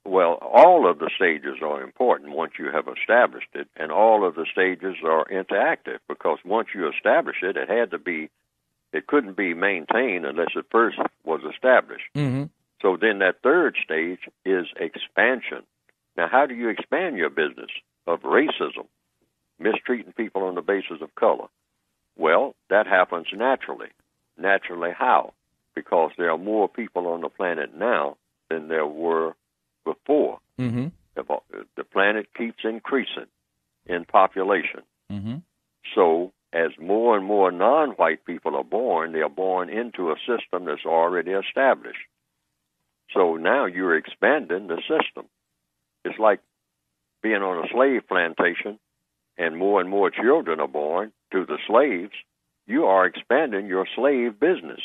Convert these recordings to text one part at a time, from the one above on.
Well, all of the stages are important once you have established it, and all of the stages are interactive, because once you establish it, it couldn't be maintained unless it first was established. Mm-hmm. So then that third stage is expansion. Now, how do you expand your business of racism, mistreating people on the basis of color? Well, that happens naturally. Naturally how? Because there are more people on the planet now than there were before. Mm-hmm. The planet keeps increasing in population. Mm-hmm. So as more and more non-white people are born, they are born into a system that's already established. So now you're expanding the system. It's like being on a slave plantation and more children are born to the slaves. You are expanding your slave business.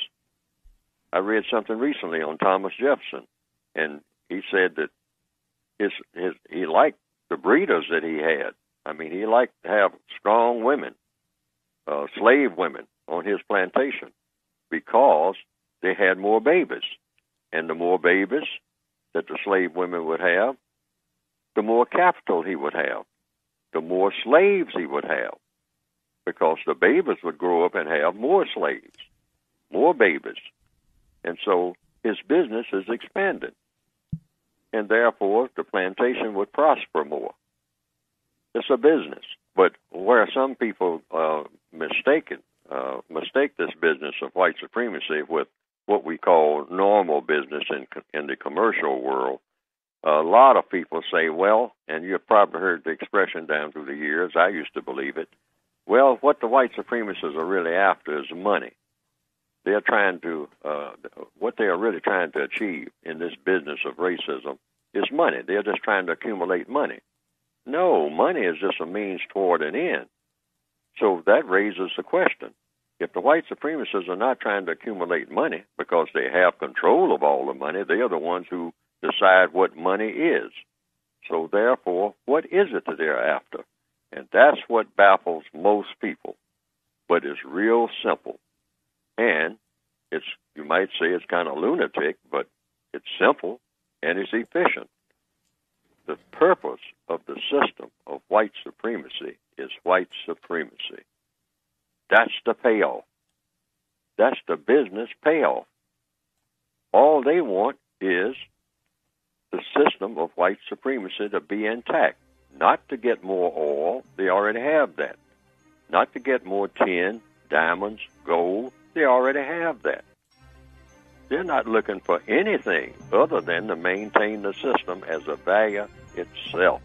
I read something recently on Thomas Jefferson, and he said that he liked the breeders that he had. I mean, he liked to have strong women, slave women on his plantation, because they had more babies. And the more babies that the slave women would have, the more capital he would have, the more slaves he would have, because the babies would grow up and have more slaves, more babies. And so his business is expanded. And therefore, the plantation would prosper more. It's a business. But where some people mistake this business of white supremacy with what we call normal business in the commercial world, a lot of people say, well, and you've probably heard the expression down through the years, I used to believe it, well, what the white supremacists are really after is money. They're trying to, what they are really trying to achieve in this business of racism is money. They're just trying to accumulate money. No, money is just a means toward an end. So that raises the question. If the white supremacists are not trying to accumulate money because they have control of all the money, they are the ones who decide what money is. So therefore, what is it that they're after? And that's what baffles most people. But it's real simple. And it's, you might say it's kind of lunatic, but it's simple and it's efficient. The purpose of the system of white supremacy is white supremacy. That's the payoff. That's the business payoff. All they want is the system of white supremacy to be intact, not to get more oil. They already have that. Not to get more tin, diamonds, gold. They already have that. They're not looking for anything other than to maintain the system as a value itself.